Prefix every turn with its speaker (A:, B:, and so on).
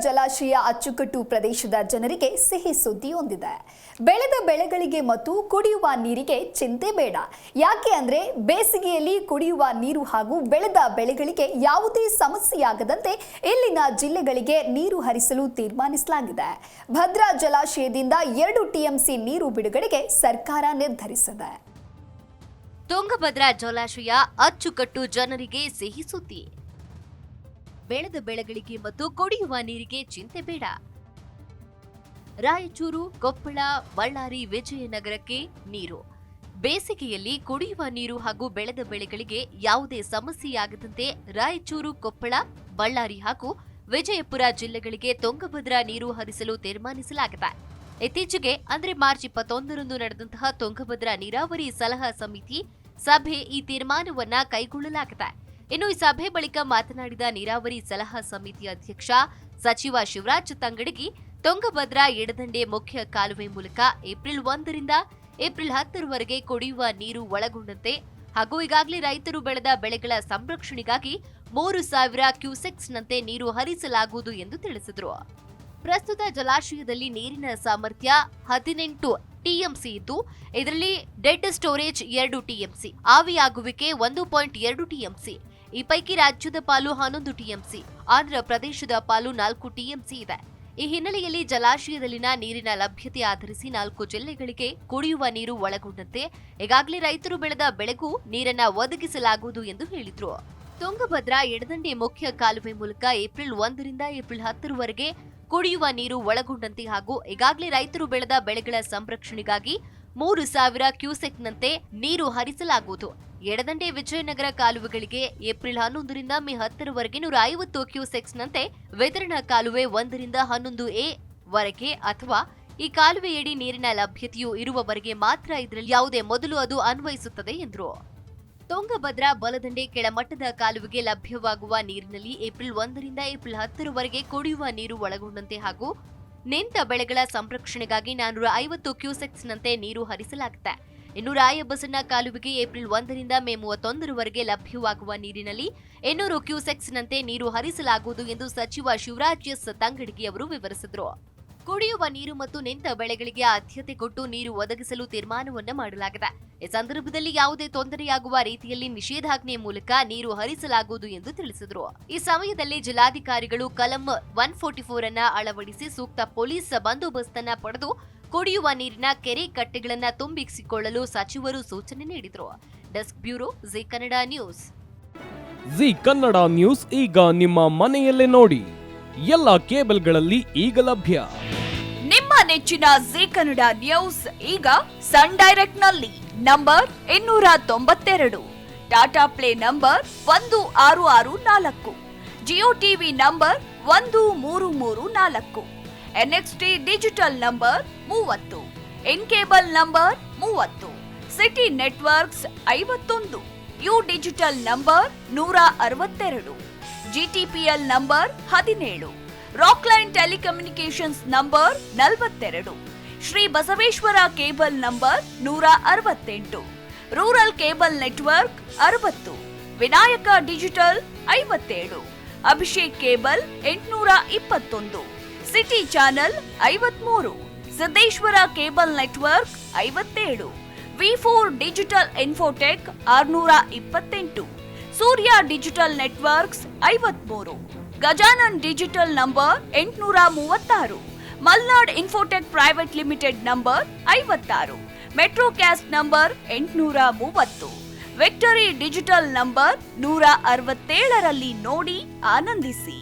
A: ಜಲಾಶಯ ಅಚ್ಚುಕಟ್ಟು ಪ್ರದೇಶದ ಜನರಿಗೆ ಸಿಹಿ ಸುದ್ದಿಯೊಂದಿದೆ. ಬೆಳೆದ ಬೆಳೆಗಳಿಗೆ ಮತ್ತು ಕುಡಿಯುವ ನೀರಿಗೆ ಚಿಂತೆ ಬೇಡ. ಯಾಕೆ ಅಂದ್ರೆ ಬೇಸಿಗೆಯಲ್ಲಿ ಕುಡಿಯುವ ನೀರು ಹಾಗೂ ಬೆಳೆದ ಬೆಳೆಗಳಿಗೆ ಯಾವುದೇ ಸಮಸ್ಯೆಯಾಗದಂತೆ ಇಲ್ಲಿನ ಜಿಲ್ಲೆಗಳಿಗೆ ನೀರು ಹರಿಸಲು ತೀರ್ಮಾನಿಸಲಾಗಿದೆ. ಭದ್ರಾ ಜಲಾಶಯದಿಂದ 2 ಟಿಎಂಸಿ ನೀರು ಬಿಡುಗಡೆಗೆ ಸರ್ಕಾರ ನಿರ್ಧರಿಸಿದೆ.
B: ತುಂಗಭದ್ರಾ ಜಲಾಶಯ ಅಚ್ಚುಕಟ್ಟು ಜನರಿಗೆ ಸಿಹಿ ಸುದ್ದಿ. ಬೆಳೆದ ಬೆಳೆಗಳಿಗೆ ಮತ್ತು ಕುಡಿಯುವ ನೀರಿಗೆ ಚಿಂತೆ ಬೇಡ. ರಾಯಚೂರು, ಕೊಪ್ಪಳ, ಬಳ್ಳಾರಿ, ವಿಜಯನಗರಕ್ಕೆ ನೀರು. ಬೇಸಿಗೆಯಲ್ಲಿ ಕುಡಿಯುವ ನೀರು ಹಾಗೂ ಬೆಳೆದ ಬೆಳೆಗಳಿಗೆ ಯಾವುದೇ ಸಮಸ್ಯೆಯಾಗದಂತೆ ರಾಯಚೂರು, ಕೊಪ್ಪಳ, ಬಳ್ಳಾರಿ ಹಾಗೂ ವಿಜಯಪುರ ಜಿಲ್ಲೆಗಳಿಗೆ ತುಂಗಭದ್ರಾ ನೀರು ಹರಿಸಲು ತೀರ್ಮಾನಿಸಲಾಗಿದೆ. ಇತ್ತೀಚೆಗೆ ಅಂದ್ರೆ ಮಾರ್ಚ್ 21ರಂದು ನಡೆದಂತಹ ತುಂಗಭದ್ರಾ ನೀರಾವರಿ ಸಲಹಾ ಸಮಿತಿ ಸಭೆ ಈ ತೀರ್ಮಾನವನ್ನ ಕೈಗೊಳ್ಳಲಾಗಿದೆ. ಇನ್ನು ಈ ಸಭೆ ಬಳಿಕ ಮಾತನಾಡಿದ ನೀರಾವರಿ ಸಲಹಾ ಸಮಿತಿ ಅಧ್ಯಕ್ಷ ಸಚಿವ ಶಿವರಾಜ್ ತಂಗಡಗಿ, ತುಂಗಭದ್ರಾ ಎಡದಂಡೆ ಮುಖ್ಯ ಕಾಲುವೆ ಮೂಲಕ ಏಪ್ರಿಲ್ 1ರಿಂದ ಏಪ್ರಿಲ್ 10ರವರೆಗೆ ಕುಡಿಯುವ ನೀರು ಒಳಗೊಂಡಂತೆ ಹಾಗೂ ಈಗಾಗಲೇ ರೈತರು ಬೆಳೆದ ಬೆಳೆಗಳ ಸಂರಕ್ಷಣೆಗಾಗಿ 3000 ಕ್ಯೂಸೆಕ್ಸ್ನಂತೆ ನೀರು ಹರಿಸಲಾಗುವುದು ಎಂದು ತಿಳಿಸಿದರು. ಪ್ರಸ್ತುತ ಜಲಾಶಯದಲ್ಲಿ ನೀರಿನ ಸಾಮರ್ಥ್ಯ 18 ಟಿಎಂಸಿ ಇದ್ದು, ಇದರಲ್ಲಿ ಡೆಡ್ ಸ್ಟೋರೇಜ್ 2 ಟಿಎಂಸಿ, ಆವಿಯಾಗುವಿಕೆ 1.2 ಟಿಎಂಸಿ. ಈ ಪೈಕಿ ರಾಜ್ಯದ ಪಾಲು 11 ಟಿಎಂಸಿ, ಆಂಧ್ರ ಪ್ರದೇಶದ ಪಾಲು 4 ಟಿಎಂಸಿ ಇದೆ. ಈ ಹಿನ್ನೆಲೆಯಲ್ಲಿ ಜಲಾಶಯದಲ್ಲಿನ ನೀರಿನ ಲಭ್ಯತೆ ಆಧರಿಸಿ 4 ಜಿಲ್ಲೆಗಳಿಗೆ ಕುಡಿಯುವ ನೀರು ಒಳಗೊಂಡಂತೆ ಈಗಾಗಲೇ ರೈತರು ಬೆಳೆದ ಬೆಳೆಗೂ ನೀರನ್ನ ಒದಗಿಸಲಾಗುವುದು ಎಂದು ಹೇಳಿದರು. ತುಂಗಭದ್ರಾ ಎಡದಂಡೆ ಮುಖ್ಯ ಕಾಲುವೆ ಮೂಲಕ ಏಪ್ರಿಲ್ 1ರಿಂದ ಏಪ್ರಿಲ್ 10ರವರೆಗೆ ಕುಡಿಯುವ ನೀರು ಒಳಗೊಂಡಂತೆ ಹಾಗೂ ಈಗಾಗಲೇ ರೈತರು ಬೆಳೆದ ಬೆಳೆಗಳ ಸಂರಕ್ಷಣೆಗಾಗಿ 3000 ಕ್ಯೂಸೆಕ್ನಂತೆ ನೀರು ಹರಿಸಲಾಗುವುದು. ಎಡದಂಡೆ ವಿಜಯನಗರ ಕಾಲುವೆಗಳಿಗೆ ಏಪ್ರಿಲ್ 11ರಿಂದ ಮೇ 10ರವರೆಗೆ 150 ಕ್ಯೂಸೆಕ್ಸ್ನಂತೆ, ವಿತರಣಾ ಕಾಲುವೆ 1ರಿಂದ 11A ವರೆಗೆ ಅಥವಾ ಈ ಕಾಲುವೆಯಡಿ ನೀರಿನ ಲಭ್ಯತೆಯು ಇರುವವರೆಗೆ ಮಾತ್ರ ಇದರಲ್ಲಿ ಯಾವುದೇ ಮೊದಲು ಅದು ಅನ್ವಯಿಸುತ್ತದೆ ಎಂದರು. ತುಂಗಭದ್ರಾ ಬಲದಂಡೆ ಕೆಳಮಟ್ಟದ ಕಾಲುವೆಗೆ ಲಭ್ಯವಾಗುವ ನೀರಿನಲ್ಲಿ ಏಪ್ರಿಲ್ 1ರಿಂದ ಏಪ್ರಿಲ್ 10ರವರೆಗೆ ಕುಡಿಯುವ ನೀರು ಒಳಗೊಂಡಂತೆ ಹಾಗೂ ನಿಂತ ಬೆಳೆಗಳ ಸಂರಕ್ಷಣೆಗಾಗಿ 450 ಕ್ಯೂಸೆಕ್ಸ್ನಂತೆ ನೀರು ಹರಿಸಲಾಗಿದೆ. ಇನ್ನು ರಾಯಬಸಣ್ಣ ಕಾಲುವೆಗೆ ಏಪ್ರಿಲ್ 1ರಿಂದ ಮೇ 31ರವರೆಗೆ ಲಭ್ಯವಾಗುವ ನೀರಿನಲ್ಲಿ 800 ಕ್ಯೂಸೆಕ್ಸ್ನಂತೆ ನೀರು ಹರಿಸಲಾಗುವುದು ಎಂದು ಸಚಿವ ಶಿವರಾಜ್ ತಂಗಡಗಿ ಅವರು ವಿವರಿಸಿದರು. ಕುಡಿಯುವ ನೀರು ಮತ್ತು ನಿಂತ ಬೆಳೆಗಳಿಗೆ ಆದ್ಯತೆ ಕೊಟ್ಟು ನೀರು ಒದಗಿಸಲು ತೀರ್ಮಾನವನ್ನ ಮಾಡಲಾಗಿದೆ. ಈ ಸಂದರ್ಭದಲ್ಲಿ ಯಾವುದೇ ತೊಂದರೆಯಾಗುವ ರೀತಿಯಲ್ಲಿ ನಿಷೇಧಾಜ್ಞೆ ಮೂಲಕ ನೀರು ಹರಿಸಲಾಗುವುದು ಎಂದು ತಿಳಿಸಿದರು. ಈ ಸಮಯದಲ್ಲಿ ಜಿಲ್ಲಾಧಿಕಾರಿಗಳು ಕಲಂ 144 ಅನ್ನ ಅಳವಡಿಸಿ ಸೂಕ್ತ ಪೊಲೀಸ್ ಬಂದೋಬಸ್ತನ್ನ ಪಡೆದು ಕುಡಿಯುವ ನೀರಿನ ಕೆರೆ ಕಟ್ಟೆಗಳನ್ನ ತುಂಬಿಸಿಕೊಳ್ಳಲು ಸಚಿವರು ಸೂಚನೆ ನೀಡಿದರು. Desk bureau, G Kannada news.
C: G Kannada news ಈಗ ನಿಮ್ಮ ಮನೆಯಲ್ಲೇ ನೋಡಿ. ಎಲ್ಲ ಕೇಬಲ್ಗಳಲ್ಲಿ ಈಗ ಲಭ್ಯ.
D: ನಿಮ್ಮ ನೆಚ್ಚಿನ ಜಿ ಕನ್ನಡ ನ್ಯೂಸ್ ಈಗ ಸನ್ ಡೈರೆಕ್ಟ್ ನಲ್ಲಿ number 292, Tata play number 1664, Jio TV number 1334, NXT digital number 30, in cable number 30, city networks 51, U digital number 162, GTPL number 17, Rockline telecommunications number 42, Shri Basaveshwara cable number 168, rural cable network 60, Vinayaka digital 57, Abhishek cable 821, city channel 53, Siddeshwara cable network 57, ವಿ4 digital infotech 628, Surya digital networks 53, Gajanan digital number 836, Malnad infotech private limited number 56, metrocast number 830, victory digital number 167ರಲ್ಲಿ ನೋಡಿ ಆನಂದಿಸಿ.